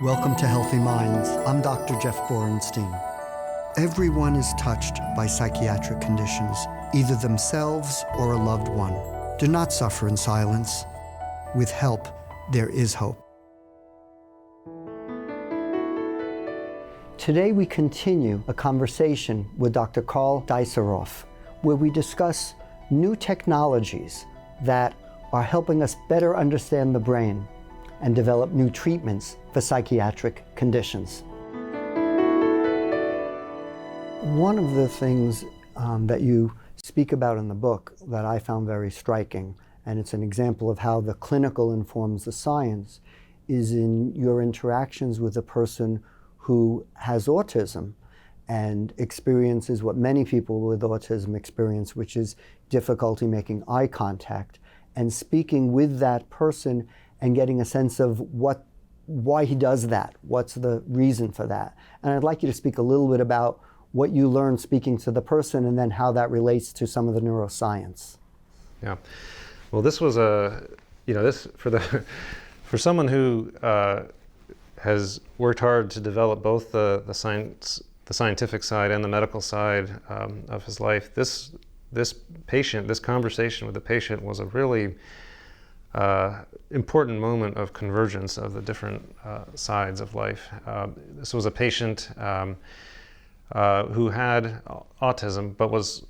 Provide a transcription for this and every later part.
Welcome to Healthy Minds. I'm Dr. Jeff Borenstein. Everyone is touched by psychiatric conditions, either themselves or a loved one. Do not suffer in silence. With help, there is hope. Today we continue a conversation with Dr. Karl Deisseroth, where we discuss new technologies that are helping us better understand the brain and develop new treatments for psychiatric conditions. One of the things that you speak about in the book that I found very striking, and it's an example of how the clinical informs the science, is in your interactions with a person who has autism and experiences what many people with autism experience, which is difficulty making eye contact, and speaking with that person and getting a sense of why he does that, what's the reason for that. And I'd like you to speak a little bit about what you learned speaking to the person and then how that relates to some of the neuroscience. Yeah, well, this was for someone who has worked hard to develop both the scientific side and the medical side of his life. This conversation with the patient was a really important moment of convergence of the different sides of life. This was a patient who had autism but was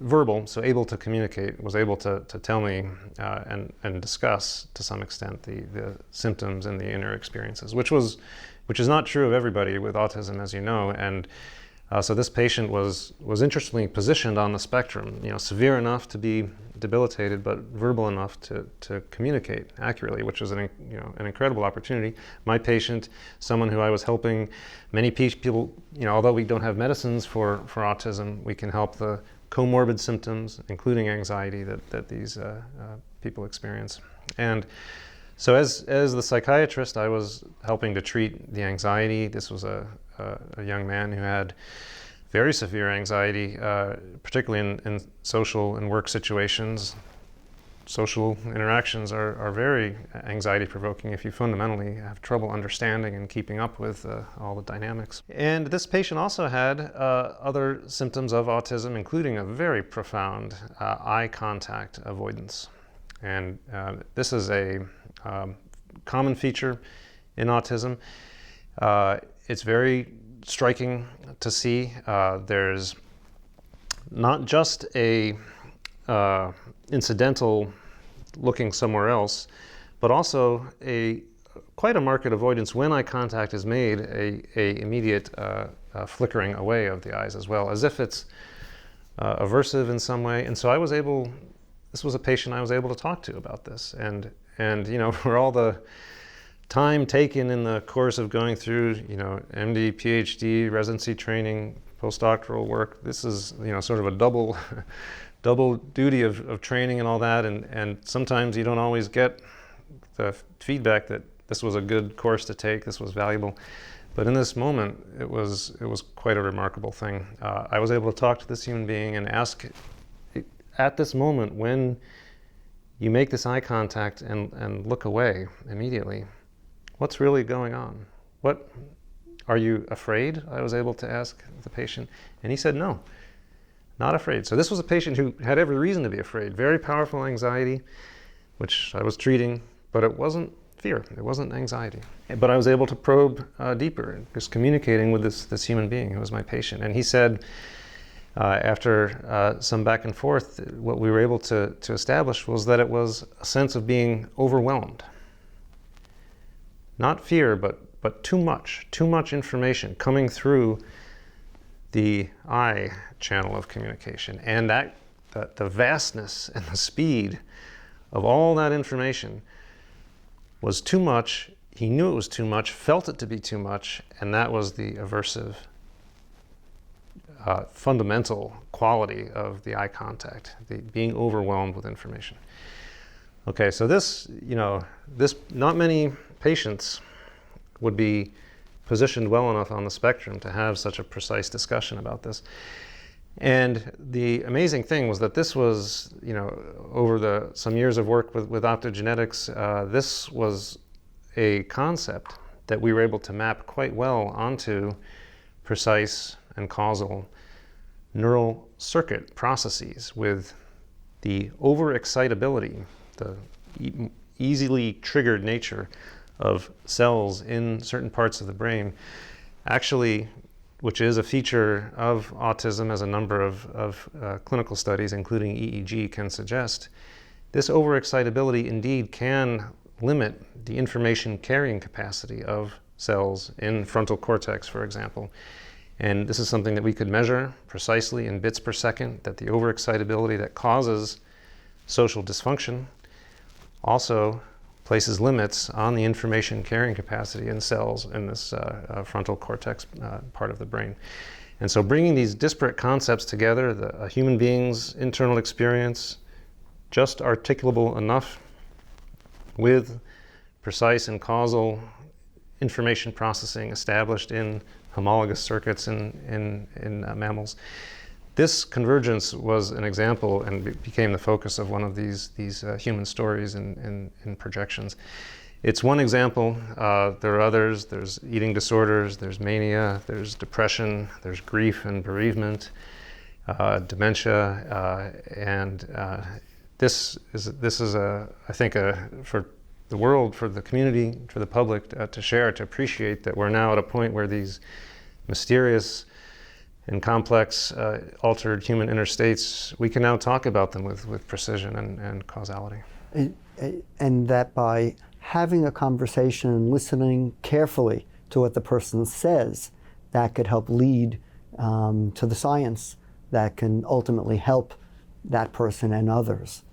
verbal, so able to communicate, was able to tell me and discuss to some extent the symptoms and the inner experiences, which is not true of everybody with autism, as you know. And so this patient was interestingly positioned on the spectrum, severe enough to be debilitated, but verbal enough to communicate accurately, which was an incredible opportunity. My patient, someone who I was helping, many people, although we don't have medicines for autism, we can help the comorbid symptoms, including anxiety that these people experience. And so as the psychiatrist, I was helping to treat the anxiety. This was a young man who had very severe anxiety, particularly in social and work situations. Social interactions are very anxiety-provoking if you fundamentally have trouble understanding and keeping up with all the dynamics. And this patient also had other symptoms of autism, including a very profound eye contact avoidance. And this is a common feature in autism. It's very striking to see. There's not just a incidental looking somewhere else, but also quite a marked avoidance when eye contact is made, a immediate flickering away of the eyes as well, as if it's aversive in some way. And so this was a patient I was able to talk to about this, and for all the time taken in the course of going through, MD, Ph.D, residency training, postdoctoral work, this is, sort of a double duty of training and all that, and sometimes you don't always get the feedback that this was a good course to take, this was valuable. But in this moment, it was quite a remarkable thing. I was able to talk to this human being and ask, at this moment, when you make this eye contact and look away immediately, what's really going on? What are you afraid? I was able to ask the patient, and he said no, not afraid. So this was a patient who had every reason to be afraid. Very powerful anxiety, which I was treating, but it wasn't fear, it wasn't anxiety. But I was able to probe deeper, just communicating with this human being who was my patient. And he said, after some back and forth, what we were able to establish was that it was a sense of being overwhelmed. Not fear, but too much information coming through the eye channel of communication. And the vastness and the speed of all that information was too much. He knew it was too much, felt it to be too much, and that was the aversive, fundamental quality of the eye contact, the being overwhelmed with information. Okay, so this not many patients would be positioned well enough on the spectrum to have such a precise discussion about this. And the amazing thing was that this was, over some years of work with optogenetics, this was a concept that we were able to map quite well onto precise and causal neural circuit processes with the overexcitability, the easily triggered nature of cells in certain parts of the brain, actually, which is a feature of autism, as a number of clinical studies, including EEG, can suggest. This overexcitability indeed can limit the information carrying capacity of cells in frontal cortex, for example. And this is something that we could measure precisely in bits per second, that the overexcitability that causes social dysfunction also places limits on the information carrying capacity in cells in this frontal cortex part of the brain. And so bringing these disparate concepts together, a human being's internal experience, just articulable enough with precise and causal information processing established in homologous circuits in mammals. This convergence was an example and became the focus of one of these human stories in projections. It's one example. There are others. There's eating disorders, there's mania, there's depression, there's grief and bereavement, dementia, and this is I think for the world, for the community, for the public to share, to appreciate that we're now at a point where these mysterious and complex altered human inner states, we can now talk about them with precision and causality. And that by having a conversation and listening carefully to what the person says, that could help lead to the science that can ultimately help that person and others,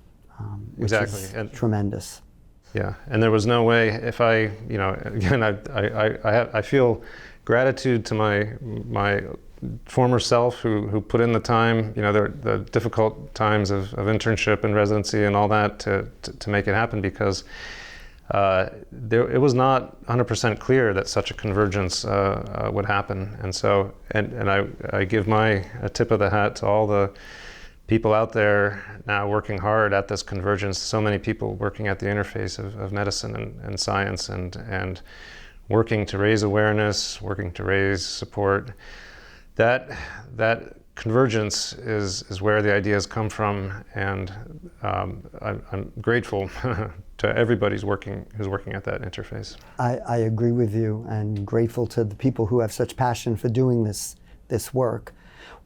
which exactly. is and tremendous. Yeah, and there was no way, if I, again, I feel gratitude to my former self who put in the time, the difficult times of internship and residency and all that to make it happen, because it was not 100% clear that such a convergence would happen. And so, and I give a tip of the hat to all the people out there now working hard at this convergence, so many people working at the interface of medicine and science and working to raise awareness, working to raise support. That convergence is where the ideas come from, and I'm grateful to everybody who's working at that interface. I agree with you, and grateful to the people who have such passion for doing this work.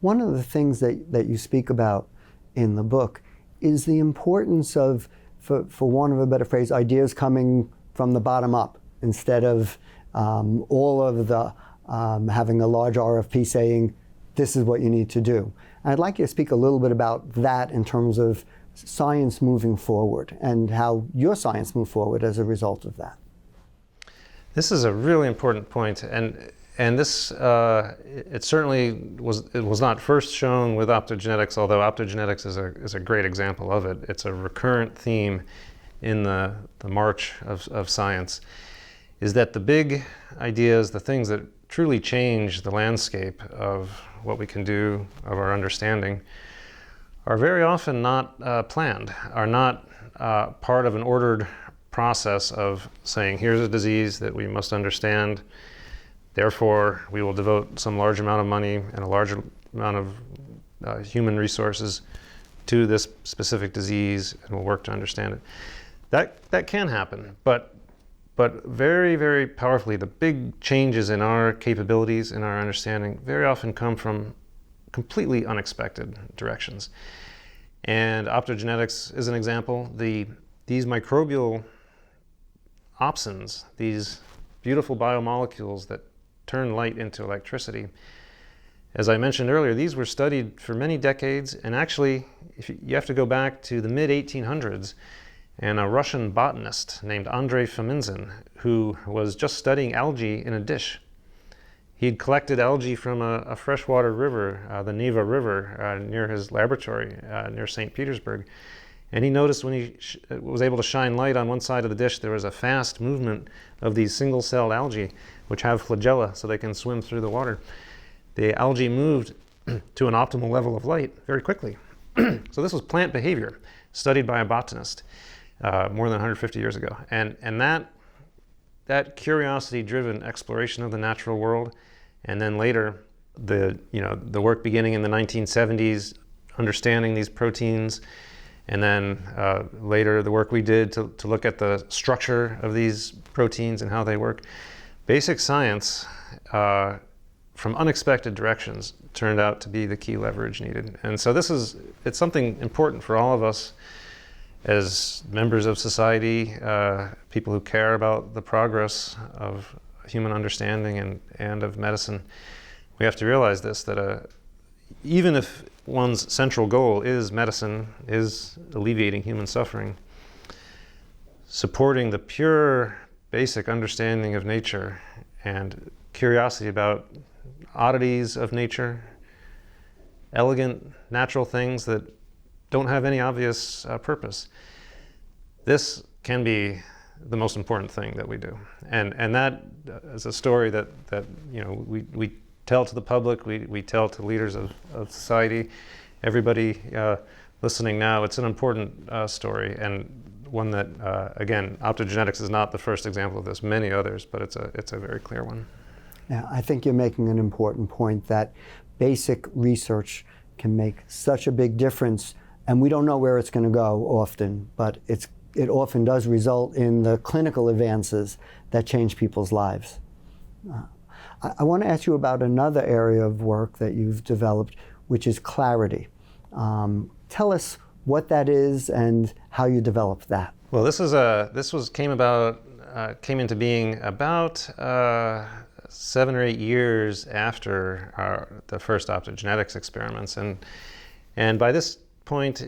One of the things that you speak about in the book is the importance of, for want of a better phrase, ideas coming from the bottom up, instead of all of the having a large RFP saying, this is what you need to do. And I'd like you to speak a little bit about that in terms of science moving forward and how your science moved forward as a result of that. This is a really important point, and this it certainly was not first shown with optogenetics, although optogenetics is a great example of it. It's a recurrent theme in the march of science, is that the big ideas, the things that truly change the landscape of what we can do, of our understanding, are very often not planned, are not part of an ordered process of saying, here's a disease that we must understand, therefore we will devote some large amount of money and a large amount of human resources to this specific disease, and we'll work to understand it. That can happen, but very, very powerfully, the big changes in our capabilities, in our understanding, very often come from completely unexpected directions. And optogenetics is an example. These microbial opsins, these beautiful biomolecules that turn light into electricity, as I mentioned earlier, these were studied for many decades, and actually, you have to go back to the mid-1800s, and a Russian botanist named Andrei Fominzin, who was just studying algae in a dish. He'd collected algae from a freshwater river, the Neva River, near his laboratory, near St. Petersburg. And he noticed when he was able to shine light on one side of the dish, there was a fast movement of these single-celled algae, which have flagella, so they can swim through the water. The algae moved to an optimal level of light very quickly. So this was plant behavior, studied by a botanist more than 150 years ago. And that that curiosity-driven exploration of the natural world, and then later the work beginning in the 1970s, understanding these proteins, and then later the work we did to look at the structure of these proteins and how they work. Basic science from unexpected directions turned out to be the key leverage needed. And so it's something important for all of us as members of society, people who care about the progress of human understanding and of medicine. We have to realize this, that even if one's central goal is medicine, is alleviating human suffering, supporting the pure basic understanding of nature and curiosity about oddities of nature, elegant natural things that don't have any obvious purpose. This can be the most important thing that we do, and that is a story that we tell to the public, we tell to leaders of society, everybody listening now. It's an important story, and one that again, optogenetics is not the first example of this. Many others, but it's a very clear one. Yeah, I think you're making an important point that basic research can make such a big difference. And we don't know where it's going to go often, but it often does result in the clinical advances that change people's lives. I want to ask you about another area of work that you've developed, which is clarity. Tell us what that is and how you developed that. Well, came into being about 7 or 8 years after the first optogenetics experiments, and by this point,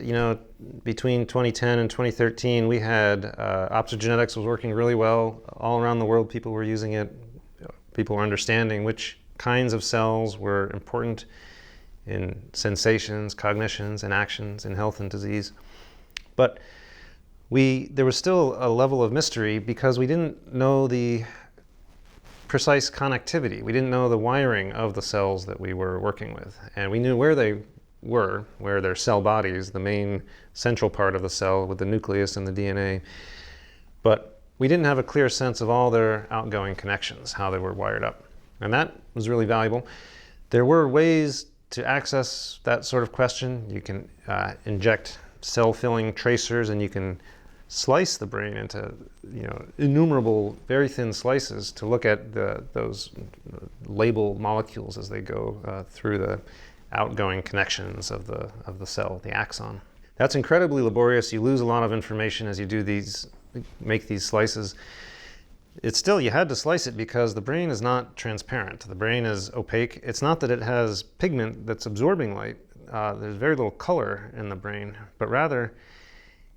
between 2010 and 2013, we had optogenetics was working really well all around the world. People were using it. People were understanding which kinds of cells were important in sensations, cognitions, and actions in health and disease. But there was still a level of mystery because we didn't know the precise connectivity. We didn't know the wiring of the cells that we were working with. And we knew where they were, where their cell bodies, the main central part of the cell with the nucleus and the DNA. But we didn't have a clear sense of all their outgoing connections, how they were wired up. And that was really valuable. There were ways to access that sort of question. You can inject cell-filling tracers, and you can slice the brain into innumerable very thin slices to look at those label molecules as they go through the outgoing connections of the cell, the axon. That's incredibly laborious. You lose a lot of information as you make these slices. It's still, you had to slice it because the brain is not transparent. The brain is opaque. It's not that it has pigment that's absorbing light. There's very little color in the brain, but rather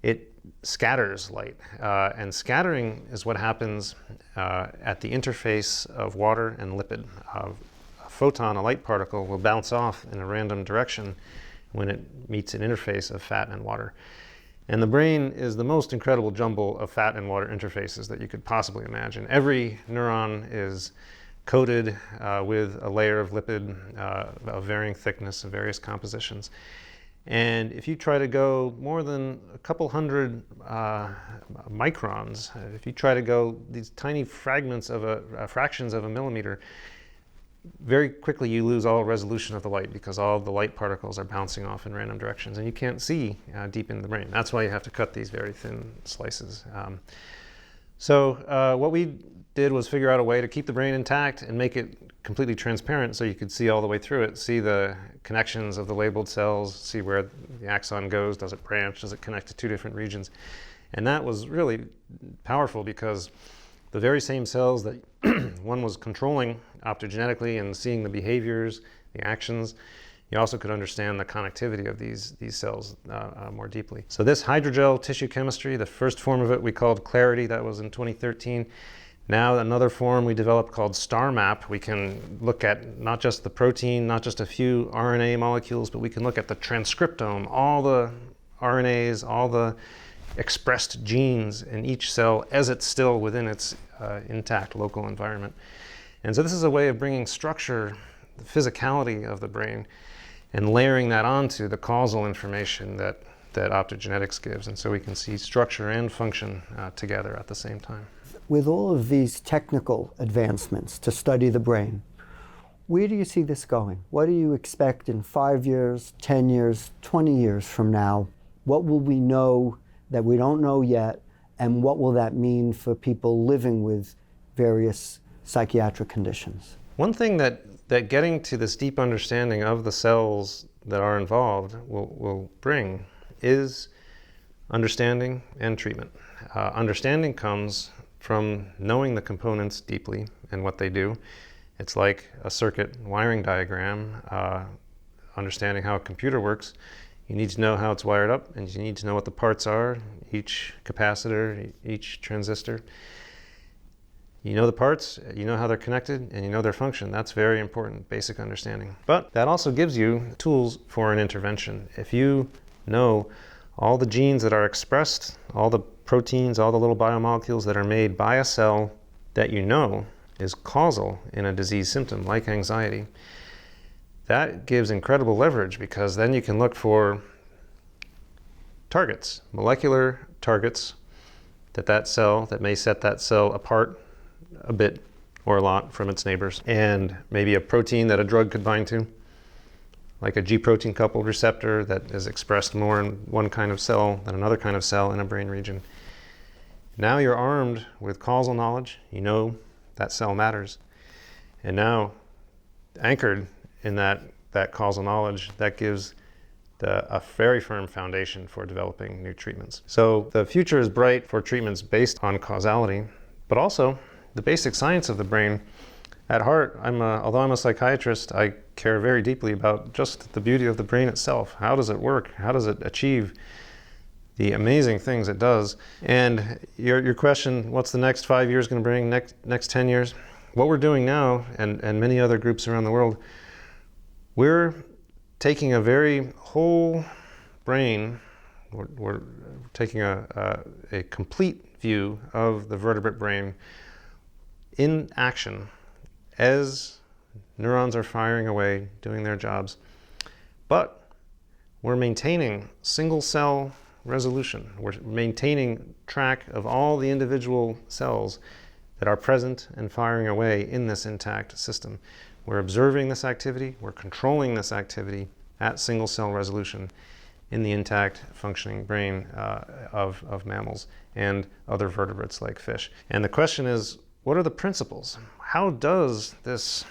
it scatters light. And scattering is what happens at the interface of water and lipid. A photon, a light particle, will bounce off in a random direction when it meets an interface of fat and water. And the brain is the most incredible jumble of fat and water interfaces that you could possibly imagine. Every neuron is coated with a layer of lipid of varying thickness of various compositions. And if you try to go more than a couple hundred microns, if you try to go these tiny fragments of fractions of a millimeter, very quickly you lose all resolution of the light because all the light particles are bouncing off in random directions, and you can't see deep in the brain. That's why you have to cut these very thin slices. So what we did was figure out a way to keep the brain intact and make it completely transparent so you could see all the way through it, see the connections of the labeled cells, see where the axon goes, does it branch, does it connect to two different regions. And that was really powerful because the very same cells that one was controlling optogenetically and seeing the behaviors, the actions, you also could understand the connectivity of these cells more deeply. So this hydrogel tissue chemistry, the first form of it we called Clarity, that was in 2013. Now another form we developed called StarMap. We can look at not just the protein, not just a few RNA molecules, but we can look at the transcriptome, all the RNAs, all the expressed genes in each cell as it's still within its intact local environment. And so this is a way of bringing structure, the physicality of the brain, and layering that onto the causal information that optogenetics gives. And so we can see structure and function together at the same time. With all of these technical advancements to study the brain, where do you see this going? What do you expect in 5 years, 10 years, 20 years from now? What will we know that we don't know yet, and what will that mean for people living with various psychiatric conditions? One thing that getting to this deep understanding of the cells that are involved will bring is understanding and treatment. Understanding comes from knowing the components deeply and what they do. It's like a circuit wiring diagram. Understanding how a computer works, you need to know how it's wired up, and you need to know what the parts are, each capacitor, each transistor. You know the parts, you know how they're connected, and you know their function. That's very important, basic understanding. But that also gives you tools for an intervention. If you know all the genes that are expressed, all the proteins, all the little biomolecules that are made by a cell that you know is causal in a disease symptom like anxiety, that gives incredible leverage, because then you can look for targets, molecular targets that cell, that may set that cell apart a bit or a lot from its neighbors, and maybe a protein that a drug could bind to, like a G protein coupled receptor that is expressed more in one kind of cell than another kind of cell in a brain region. Now you're armed with causal knowledge. You know that cell matters. And now, anchored in that causal knowledge, that gives a very firm foundation for developing new treatments. So the future is bright for treatments based on causality, but also the basic science of the brain. At heart, although I'm a psychiatrist, I care very deeply about just the beauty of the brain itself. How does it work? How does it achieve the amazing things it does? And your question, what's the next 5 years going to bring, next 10 years? What we're doing now, and many other groups around the world, we're taking a very whole brain, we're taking a complete view of the vertebrate brain in action as neurons are firing away, doing their jobs. But we're maintaining single cell resolution. We're maintaining track of all the individual cells that are present and firing away in this intact system. We're observing this activity, we're controlling this activity at single cell resolution in the intact functioning brain of mammals and other vertebrates like fish. And the question is, what are the principles? How does this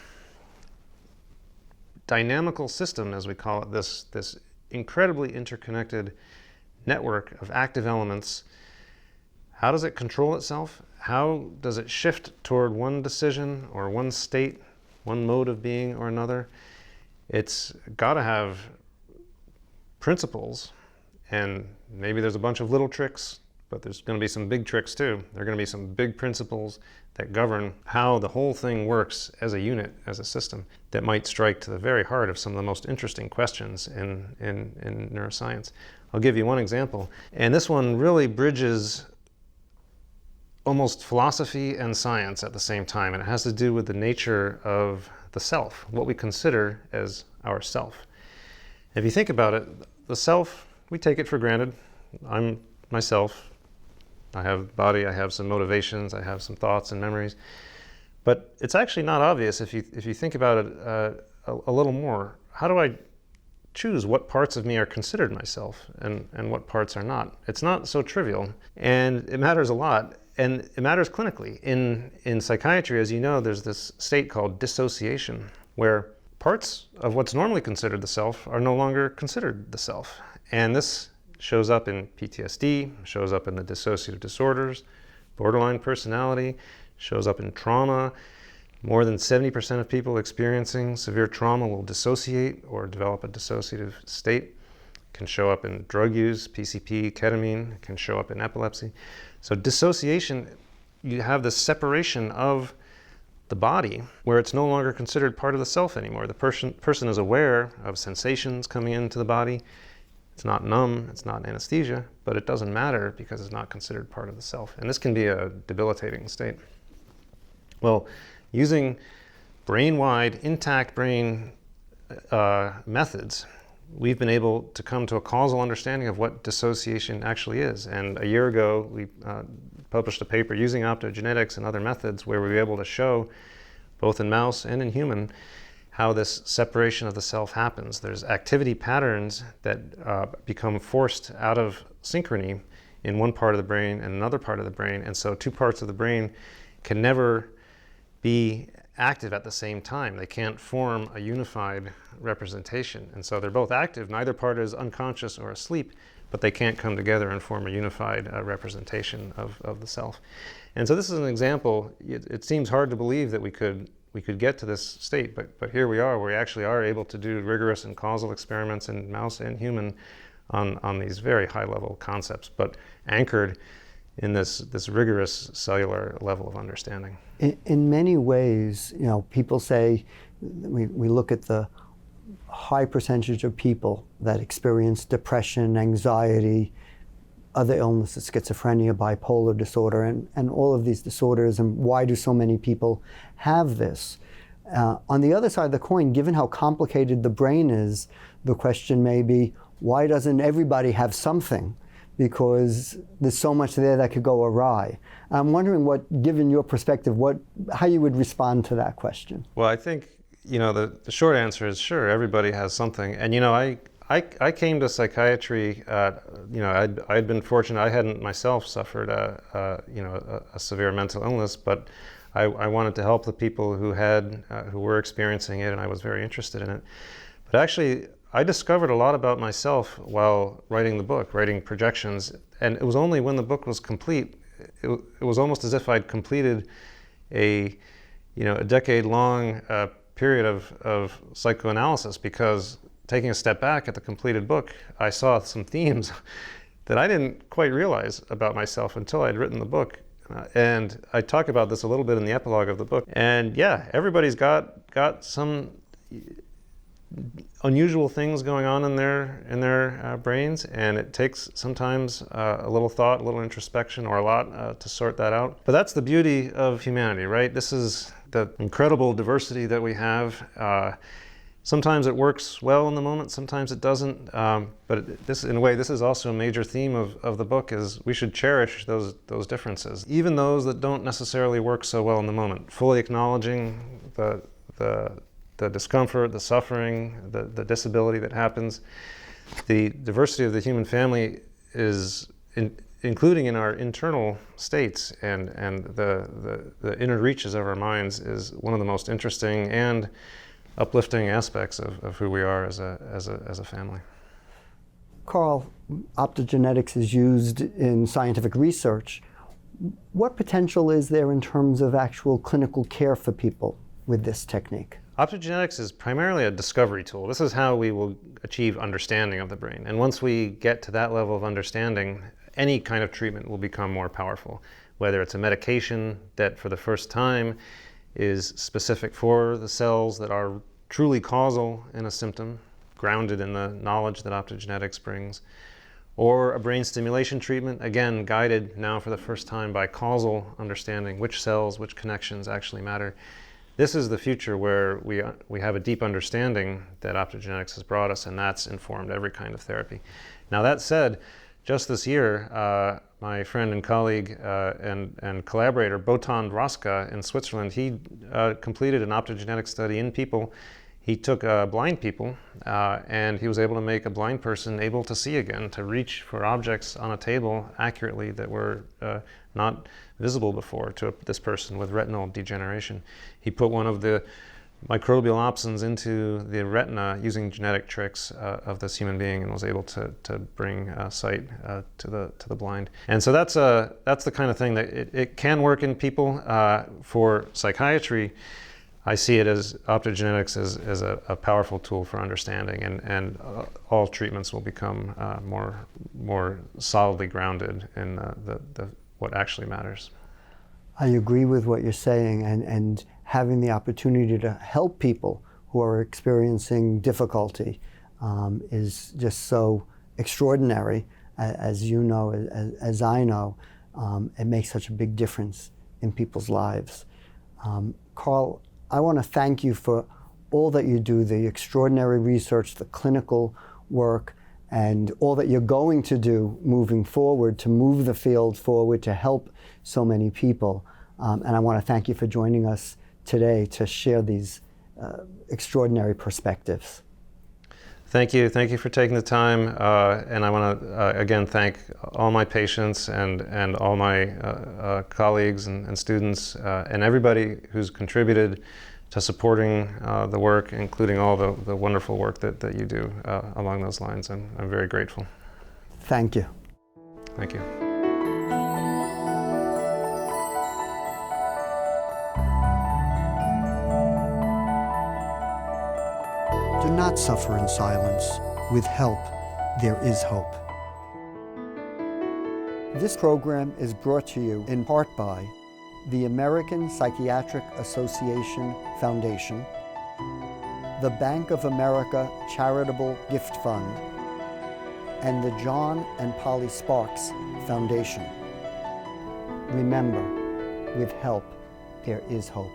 dynamical system, as we call it, this incredibly interconnected network of active elements, how does it control itself? How does it shift toward one decision or one state, one mode of being or another? It's got to have principles, and maybe there's a bunch of little tricks, but there's going to be some big tricks too. There are going to be some big principles that govern how the whole thing works as a unit, as a system, that might strike to the very heart of some of the most interesting questions in neuroscience. I'll give you one example, and this one really bridges almost philosophy and science at the same time, and it has to do with the nature of the self, what we consider as our self. If you think about it, the self, we take it for granted. I'm myself. I have a body, I have some motivations, I have some thoughts and memories. But it's actually not obvious if you think about it a little more. How do I choose what parts of me are considered myself and what parts are not? It's not so trivial, and it matters a lot, and it matters clinically. In psychiatry, as you know, there's this state called dissociation, where parts of what's normally considered the self are no longer considered the self. And this shows up in PTSD, shows up in the dissociative disorders, borderline personality, shows up in trauma. More than 70% of people experiencing severe trauma will dissociate or develop a dissociative state. It can show up in drug use, PCP, ketamine, it can show up in epilepsy. So dissociation, you have this separation of the body where it's no longer considered part of the self anymore. The person is aware of sensations coming into the body. It's not numb, it's not anesthesia, but it doesn't matter because it's not considered part of the self. And this can be a debilitating state. Well, using brain-wide, intact brain methods, we've been able to come to a causal understanding of what dissociation actually is. And a year ago, we published a paper using optogenetics and other methods where we were able to show, both in mouse and in human, how this separation of the self happens. There's activity patterns that become forced out of synchrony in one part of the brain and another part of the brain, and so two parts of the brain can never be active at the same time. They can't form a unified representation, and so they're both active. Neither part is unconscious or asleep, but they can't come together and form a unified representation of the self. And so this is an example. It seems hard to believe that we could get to this state, but here we are, where we actually are able to do rigorous and causal experiments in mouse and human on these very high-level concepts, but anchored in this rigorous cellular level of understanding. In many ways, people say, we look at the high percentage of people that experience depression, anxiety, other illnesses, schizophrenia, bipolar disorder, and all of these disorders, and why do so many people have this? On the other side of the coin, given how complicated the brain is, the question may be, why doesn't everybody have something? Because there's so much there that could go awry. I'm wondering given your perspective, how you would respond to that question. Well, I think, the short answer is sure, everybody has something. And, I came to psychiatry, I'd been fortunate. I hadn't myself suffered a severe mental illness, but I wanted to help the people who were experiencing it, and I was very interested in it. But actually, I discovered a lot about myself while writing the book, writing projections, and it was only when the book was complete, it was almost as if I'd completed a decade-long period of psychoanalysis, because taking a step back at the completed book, I saw some themes that I didn't quite realize about myself until I'd written the book. And I talk about this a little bit in the epilogue of the book. And yeah, everybody's got some unusual things going on in their brains, and it takes sometimes a little thought, a little introspection, or a lot to sort that out. But that's the beauty of humanity, right? This is the incredible diversity that we have. Sometimes it works well in the moment, sometimes it doesn't. But this, in a way, this is also a major theme of the book, is we should cherish those differences, even those that don't necessarily work so well in the moment. Fully acknowledging the discomfort, the suffering, the disability that happens. The diversity of the human family is including in our internal states and the inner reaches of our minds is one of the most interesting and uplifting aspects of who we are as a family. Karl, optogenetics is used in scientific research. What potential is there in terms of actual clinical care for people with this technique? Optogenetics is primarily a discovery tool. This is how we will achieve understanding of the brain. And once we get to that level of understanding, any kind of treatment will become more powerful. Whether it's a medication that for the first time is specific for the cells that are truly causal in a symptom, grounded in the knowledge that optogenetics brings, or a brain stimulation treatment, again, guided now for the first time by causal understanding, which cells, which connections actually matter. This is the future where we have a deep understanding that optogenetics has brought us, and that's informed every kind of therapy. Now that said, just this year, my friend and colleague and collaborator, Botan Droska in Switzerland, he completed an optogenetic study in people. He took blind people, and he was able to make a blind person able to see again, to reach for objects on a table accurately that were not visible before to this person with retinal degeneration. He put one of the microbial opsins into the retina using genetic tricks of this human being, and was able to bring sight to the blind. And so that's the kind of thing that it can work in people. For psychiatry, I see it as optogenetics as a powerful tool for understanding, and all treatments will become more solidly grounded in what actually matters. I agree with what you're saying, and having the opportunity to help people who are experiencing difficulty is just so extraordinary, as you know, as I know. It makes such a big difference in people's lives. Karl, I want to thank you for all that you do, the extraordinary research, the clinical work, and all that you're going to do moving forward to move the field forward to help so many people. And I want to thank you for joining us today to share these extraordinary perspectives. Thank you. Thank you for taking the time. And I want to, again, thank all my patients and all my colleagues and students and everybody who's contributed to supporting the work, including all the wonderful work that you do along those lines. I'm very grateful. Thank you. Thank you. Do not suffer in silence. With help, there is hope. This program is brought to you in part by the American Psychiatric Association Foundation, the Bank of America Charitable Gift Fund, and the John and Polly Sparks Foundation. Remember, with help, there is hope.